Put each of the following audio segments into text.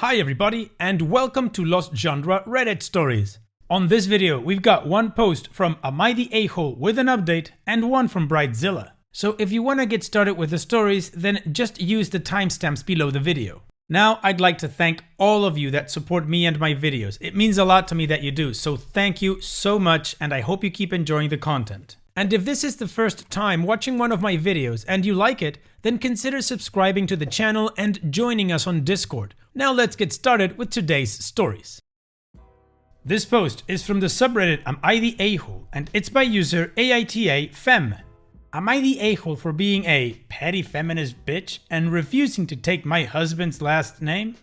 Hi everybody, and welcome to Lost Genre Reddit Stories. On this video, we've got one post from Am I the A-hole with an update and one from Brightzilla. So if you want to get started with the stories, then just use the timestamps below the video. Now, I'd like to thank all of you that support me and my videos. It means a lot to me that you do, so thank you so much, and I hope you keep enjoying the content. And if this is the first time watching one of my videos and you like it, then consider subscribing to the channel and joining us on Discord. Now let's get started with today's stories. This post is from the subreddit Am I the A-hole, and it's by user AITA-FEM. Am I the a-hole for being a petty feminist bitch and refusing to take my husband's last name?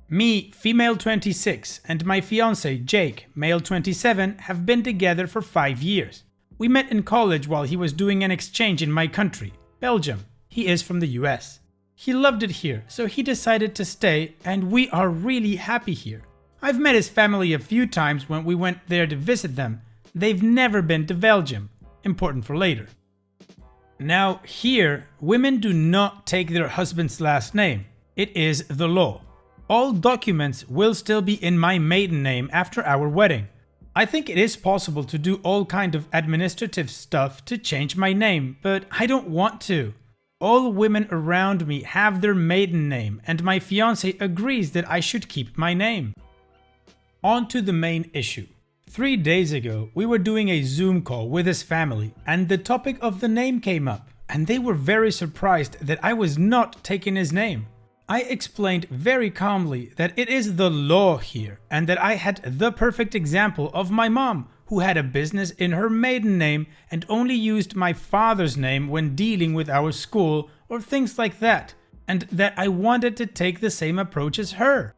Me, female 26, and my fiance Jake, male 27, have been together for 5 years. We met in college while he was doing an exchange in my country, Belgium. He is from the US. He loved it here, so he decided to stay, and we are really happy here. I've met his family a few times when we went there to visit them. They've never been to Belgium. Important for later. Now, here, women do not take their husband's last name. It is the law. All documents will still be in my maiden name after our wedding. I think it is possible to do all kind of administrative stuff to change my name, but I don't want to. All women around me have their maiden name, and my fiance agrees that I should keep my name. On to the main issue. 3 days ago, we were doing a Zoom call with his family, and the topic of the name came up, and they were very surprised that I was not taking his name. I explained very calmly that it is the law here, and that I had the perfect example of my mom, who had a business in her maiden name and only used my father's name when dealing with our school or things like that, and that I wanted to take the same approach as her.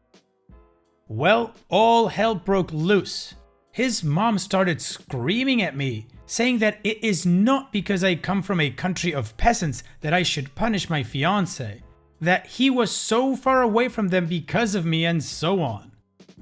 Well, all hell broke loose. His mom started screaming at me, saying that it is not because I come from a country of peasants that I should punish my fiance, that he was so far away from them because of me, and so on.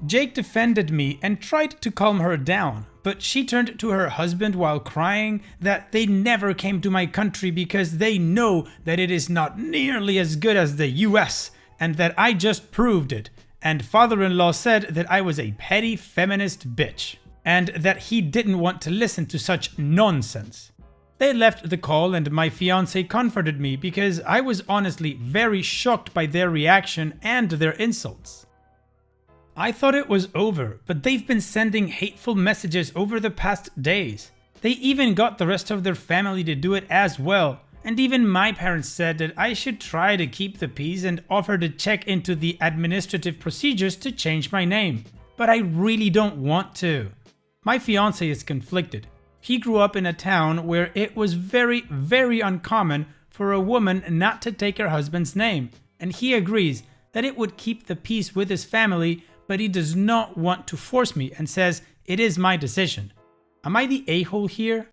Jake defended me and tried to calm her down, but she turned to her husband while crying that they never came to my country because they know that it is not nearly as good as the US, and that I just proved it, and father-in-law said that I was a petty feminist bitch, and that he didn't want to listen to such nonsense. They left the call and my fiance comforted me because I was honestly very shocked by their reaction and their insults. I thought it was over, but they've been sending hateful messages over the past days. They even got the rest of their family to do it as well, and even my parents said that I should try to keep the peace and offer to check into the administrative procedures to change my name. But I really don't want to. My fiance is conflicted. He grew up in a town where it was very, very uncommon for a woman not to take her husband's name, and he agrees that it would keep the peace with his family, but he does not want to force me and says it is my decision. Am I the a-hole here?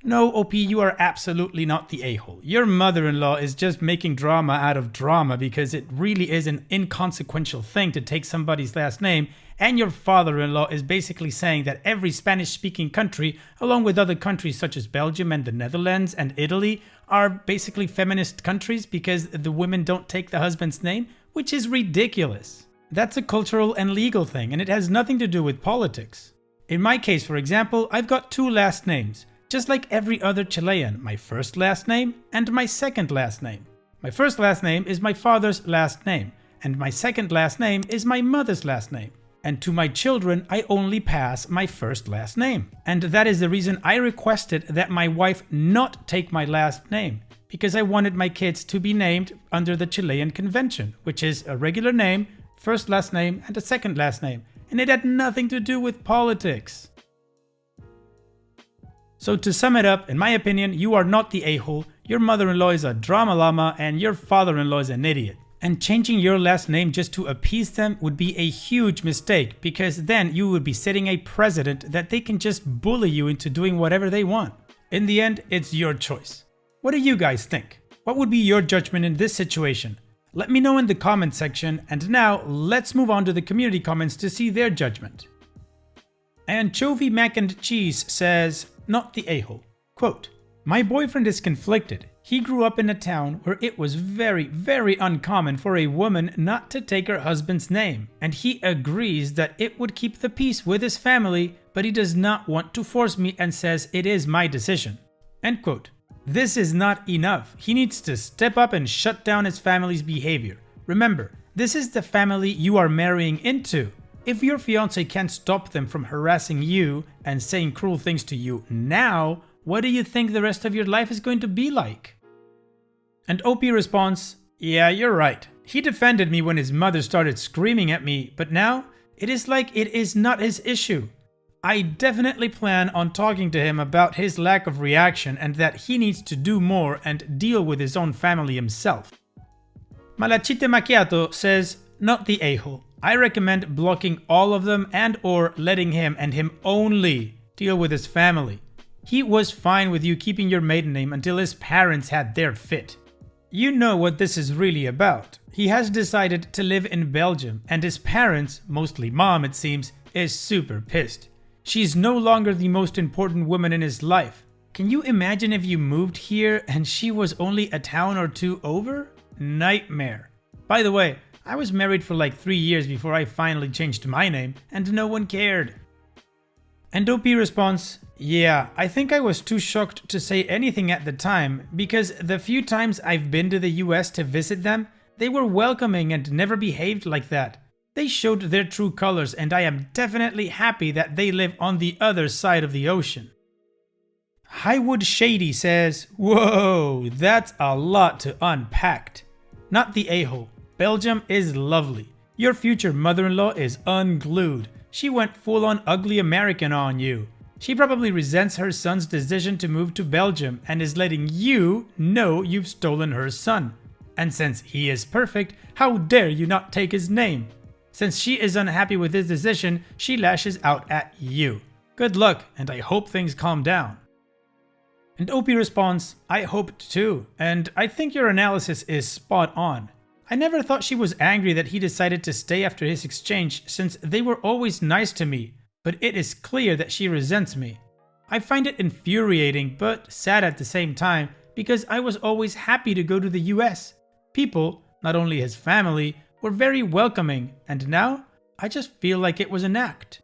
No, OP, you are absolutely not the a-hole. Your mother-in-law is just making drama out of drama because it really is an inconsequential thing to take somebody's last name, and your father-in-law is basically saying that every Spanish-speaking country, along with other countries such as Belgium and the Netherlands and Italy, are basically feminist countries because the women don't take the husband's name, which is ridiculous. That's a cultural and legal thing, and it has nothing to do with politics. In my case, for example, I've got 2 last names. Just like every other Chilean, my first last name and my second last name. My first last name is my father's last name, and my second last name is my mother's last name. And to my children, I only pass my first last name. And that is the reason I requested that my wife not take my last name, because I wanted my kids to be named under the Chilean convention, which is a regular name, first last name, and a second last name, and it had nothing to do with politics. So to sum it up, in my opinion, you are not the a-hole, your mother-in-law is a drama llama, and your father-in-law is an idiot. And changing your last name just to appease them would be a huge mistake, because then you would be setting a precedent that they can just bully you into doing whatever they want. In the end, it's your choice. What do you guys think? What would be your judgment in this situation? Let me know in the comment section, and now let's move on to the community comments to see their judgment. Anchovy Mac and Cheese says, not the a-hole. Quote, my boyfriend is conflicted. He grew up in a town where it was very, very uncommon for a woman not to take her husband's name, and he agrees that it would keep the peace with his family, but he does not want to force me and says it is my decision." End quote. This is not enough. He needs to step up and shut down his family's behavior. Remember, this is the family you are marrying into. If your fiancé can't stop them from harassing you and saying cruel things to you now, what do you think the rest of your life is going to be like? And OP responds, "Yeah, you're right. He defended me when his mother started screaming at me, but now it is like it is not his issue. I definitely plan on talking to him about his lack of reaction and that he needs to do more and deal with his own family himself." Malachite Macchiato says, "Not the a-hole. I recommend blocking all of them and or letting him and him only deal with his family. He was fine with you keeping your maiden name until his parents had their fit. You know what this is really about. He has decided to live in Belgium and his parents, mostly mom it seems, is super pissed. She's no longer the most important woman in his life. Can you imagine if you moved here and she was only a town or two over? Nightmare. By the way, I was married for like 3 years before I finally changed my name and no one cared." And OP responds, "Yeah, I think I was too shocked to say anything at the time because the few times I've been to the US to visit them, they were welcoming and never behaved like that. They showed their true colors and I am definitely happy that they live on the other side of the ocean." Highwood Shady says, "Whoa, that's a lot to unpack. Not the a-hole. Belgium is lovely. Your future mother-in-law is unglued. She went full-on ugly American on you. She probably resents her son's decision to move to Belgium and is letting you know you've stolen her son. And since he is perfect, how dare you not take his name? Since she is unhappy with his decision, she lashes out at you. Good luck, and I hope things calm down." And OP responds, "I hoped too, and I think your analysis is spot on. I never thought she was angry that he decided to stay after his exchange since they were always nice to me, but it is clear that she resents me. I find it infuriating but sad at the same time because I was always happy to go to the US. People, not only his family, were very welcoming, and now I just feel like it was an act."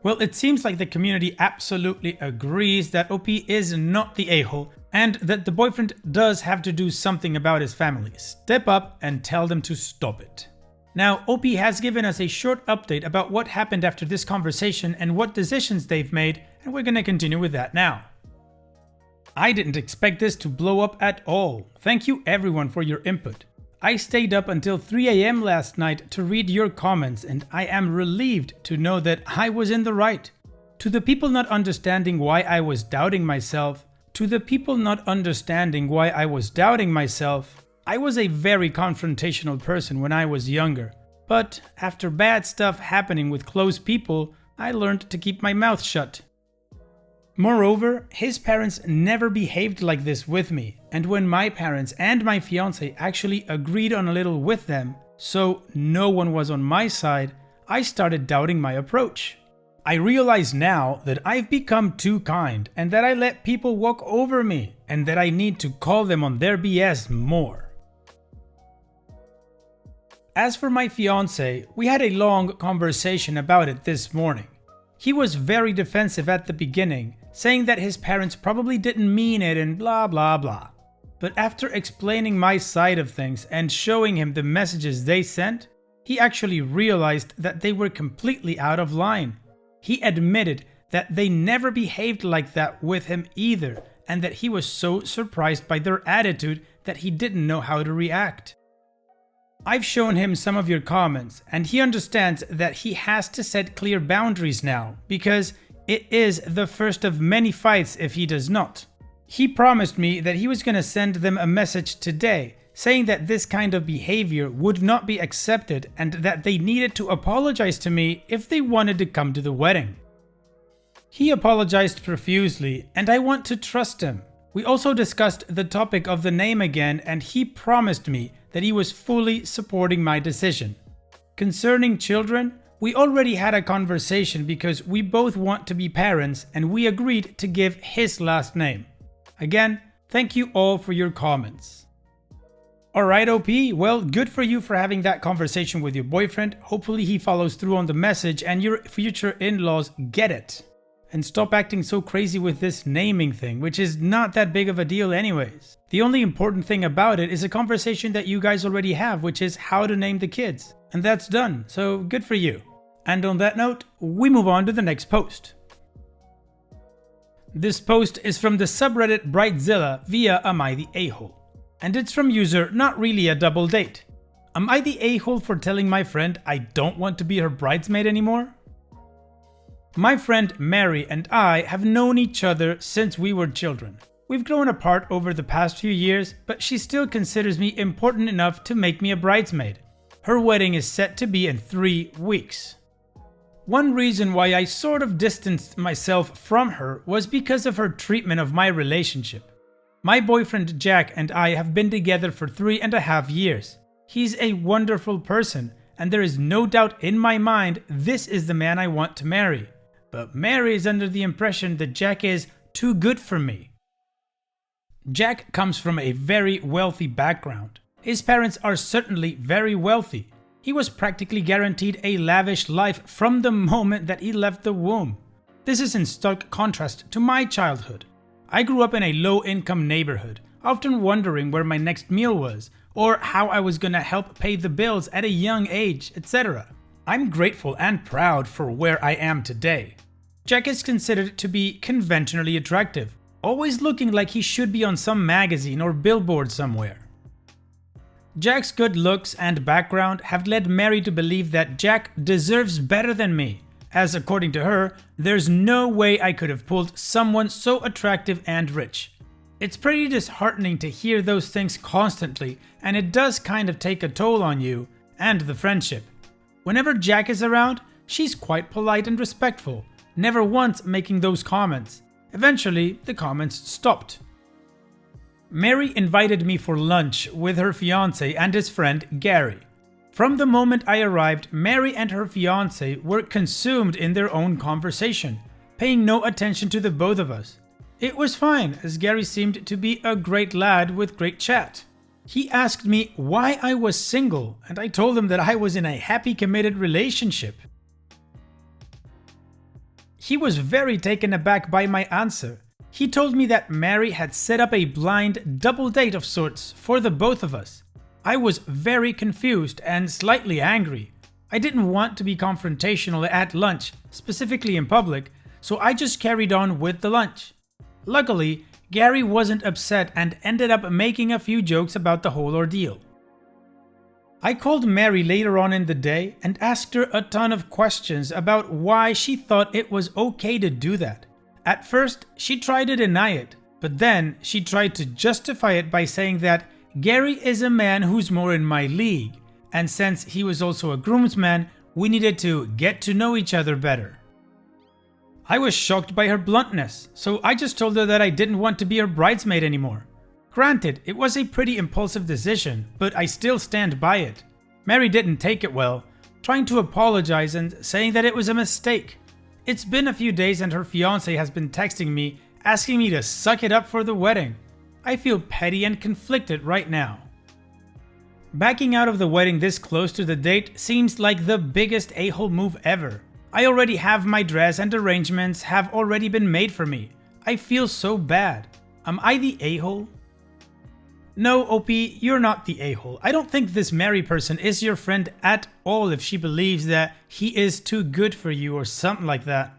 Well, it seems like the community absolutely agrees that OP is not the a-hole and that the boyfriend does have to do something about his family. Step up and tell them to stop it. Now, OP has given us a short update about what happened after this conversation and what decisions they've made, and we're gonna continue with that now. "I didn't expect this to blow up at all. Thank you everyone for your input. I stayed up until 3 AM last night to read your comments and I am relieved to know that I was in the right. To the people not understanding why I was doubting myself, I was a very confrontational person when I was younger. But after bad stuff happening with close people, I learned to keep my mouth shut. Moreover, his parents never behaved like this with me, and when my parents and my fiancé actually agreed on a little with them, so no one was on my side, I started doubting my approach. I realize now that I've become too kind and that I let people walk over me and that I need to call them on their BS more." As for my fiancé, we had a long conversation about it this morning. He was very defensive at the beginning, saying that his parents probably didn't mean it and blah blah blah. But after explaining my side of things and showing him the messages they sent, he actually realized that they were completely out of line. He admitted that they never behaved like that with him either, and that he was so surprised by their attitude that he didn't know how to react. I've shown him some of your comments, and he understands that he has to set clear boundaries now, because it is the first of many fights if he does not. He promised me that he was going to send them a message today, saying that this kind of behavior would not be accepted and that they needed to apologize to me if they wanted to come to the wedding. He apologized profusely, and I want to trust him. We also discussed the topic of the name again, and he promised me that he was fully supporting my decision. Concerning children, we already had a conversation because we both want to be parents and we agreed to give his last name. Again, Thank you all for your comments. Alright OP, well, good for you for having that conversation with your boyfriend. Hopefully he follows through on the message and your future in-laws get it. And stop acting so crazy with this naming thing, which is not that big of a deal anyways. The only important thing about it is a conversation that you guys already have, which is how to name the kids. And that's done, so good for you. And on that note, we move on to the next post. This post is from the subreddit Brightzilla via Am I the A-hole? And it's from user Not Really a Double Date. Am I the a-hole for telling my friend I don't want to be her bridesmaid anymore? My friend Mary and I have known each other since we were children. We've grown apart over the past few years, but she still considers me important enough to make me a bridesmaid. Her wedding is set to be in 3 weeks. One reason why I sort of distanced myself from her was because of her treatment of my relationship. My boyfriend Jack and I have been together for 3.5 years. He's a wonderful person, and there is no doubt in my mind this is the man I want to marry. But Mary is under the impression that Jack is too good for me. Jack comes from a very wealthy background. His parents are certainly very wealthy. He was practically guaranteed a lavish life from the moment that he left the womb. This is in stark contrast to my childhood. I grew up in a low-income neighborhood, often wondering where my next meal was, or how I was gonna help pay the bills at a young age, etc. I'm grateful and proud for where I am today. Jack is considered to be conventionally attractive, always looking like he should be on some magazine or billboard somewhere. Jack's good looks and background have led Mary to believe that Jack deserves better than me, as according to her, there's no way I could have pulled someone so attractive and rich. It's pretty disheartening to hear those things constantly, and it does kind of take a toll on you and the friendship. Whenever Jack is around, she's quite polite and respectful, never once making those comments. Eventually, the comments stopped. Mary invited me for lunch with her fiancé and his friend Gary. From the moment I arrived, Mary and her fiancé were consumed in their own conversation, paying no attention to the both of us. It was fine, as Gary seemed to be a great lad with great chat. He asked me why I was single, and I told him that I was in a happy committed relationship. He was very taken aback by my answer. He told me that Mary had set up a blind double date of sorts for the both of us. I was very confused and slightly angry. I didn't want to be confrontational at lunch, specifically in public, so I just carried on with the lunch. Luckily, Gary wasn't upset and ended up making a few jokes about the whole ordeal. I called Mary later on in the day and asked her a ton of questions about why she thought it was okay to do that. At first, she tried to deny it, but then she tried to justify it by saying that Gary is a man who's more in my league, and since he was also a groomsman, we needed to get to know each other better. I was shocked by her bluntness, so I just told her that I didn't want to be her bridesmaid anymore. Granted, it was a pretty impulsive decision, but I still stand by it. Mary didn't take it well, trying to apologize and saying that it was a mistake. It's been a few days and her fiancé has been texting me, asking me to suck it up for the wedding. I feel petty and conflicted right now. Backing out of the wedding this close to the date seems like the biggest a-hole move ever. I already have my dress and arrangements have already been made for me. I feel so bad. Am I the a-hole? No, OP, you're not the a-hole. I don't think this Mary person is your friend at all if she believes that he is too good for you or something like that.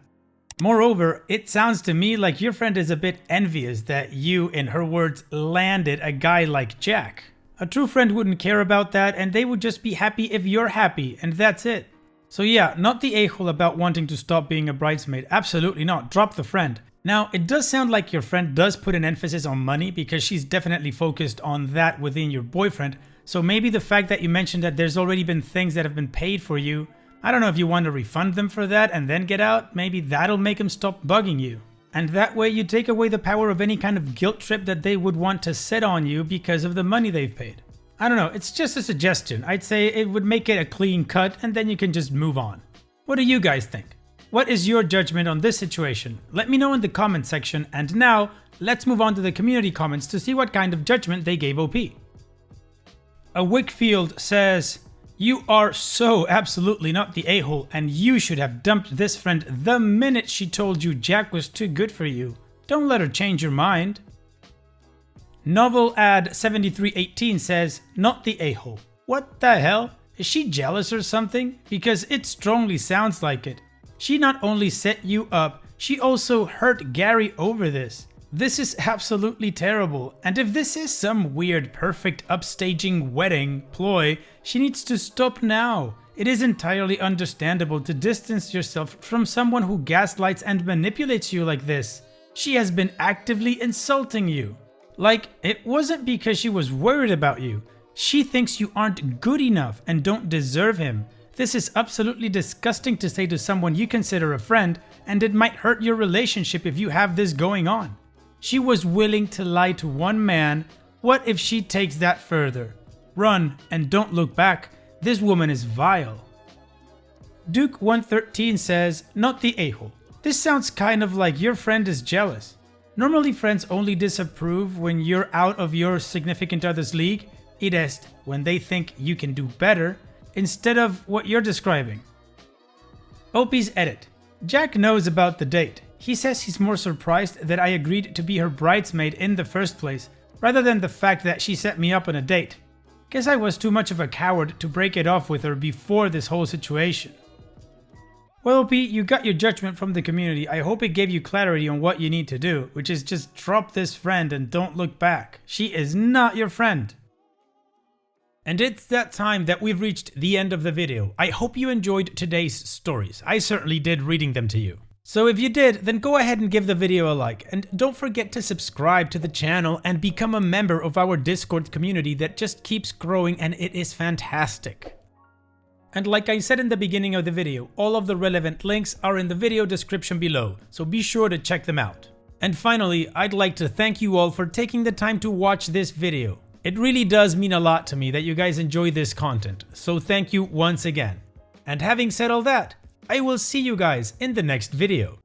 Moreover, it sounds to me like your friend is a bit envious that you, in her words, landed a guy like Jack. A true friend wouldn't care about that and they would just be happy if you're happy, and that's it. So yeah, not the a-hole about wanting to stop being a bridesmaid, absolutely not, drop the friend. Now, it does sound like your friend does put an emphasis on money because she's definitely focused on that within your boyfriend, so maybe the fact that you mentioned that there's already been things that have been paid for you, I don't know if you want to refund them for that and then get out, maybe that'll make them stop bugging you. And that way you take away the power of any kind of guilt trip that they would want to set on you because of the money they've paid. I don't know, it's just a suggestion. I'd say it would make it a clean cut and then you can just move on. What do you guys think? What is your judgment on this situation? Let me know in the comment section, and now let's move on to the community comments to see what kind of judgment they gave OP. A Wickfield says, "You are so absolutely not the a-hole, and you should have dumped this friend the minute she told you Jack was too good for you. Don't let her change your mind." Novel Ad 7318 says, "Not the a-hole. What the hell? Is she jealous or something? Because it strongly sounds like it. She not only set you up, she also hurt Gary over this. This is absolutely terrible, and if this is some weird perfect upstaging wedding ploy, she needs to stop now. It is entirely understandable to distance yourself from someone who gaslights and manipulates you like this. She has been actively insulting you. Like, it wasn't because she was worried about you. She thinks you aren't good enough and don't deserve him. This is absolutely disgusting to say to someone you consider a friend, and it might hurt your relationship if you have this going on. She was willing to lie to one man. What if she takes that further? Run and don't look back. This woman is vile." Duke 113 says, "Not the a-hole. This sounds kind of like your friend is jealous. Normally friends only disapprove when you're out of your significant other's league, it is when they think you can do better, instead of what you're describing." OP's edit. Jack knows about the date. He says he's more surprised that I agreed to be her bridesmaid in the first place, rather than the fact that she set me up on a date. Guess I was too much of a coward to break it off with her before this whole situation. Well, OP, you got your judgment from the community. I hope it gave you clarity on what you need to do, which is just drop this friend and don't look back. She is not your friend. And it's that time that we've reached the end of the video. I hope you enjoyed today's stories. I certainly did reading them to you. So if you did, then go ahead and give the video a like, and don't forget to subscribe to the channel and become a member of our Discord community that just keeps growing, and it is fantastic. And like I said in the beginning of the video, all of the relevant links are in the video description below, so be sure to check them out. And finally, I'd like to thank you all for taking the time to watch this video. It really does mean a lot to me that you guys enjoy this content, so thank you once again. And having said all that, I will see you guys in the next video.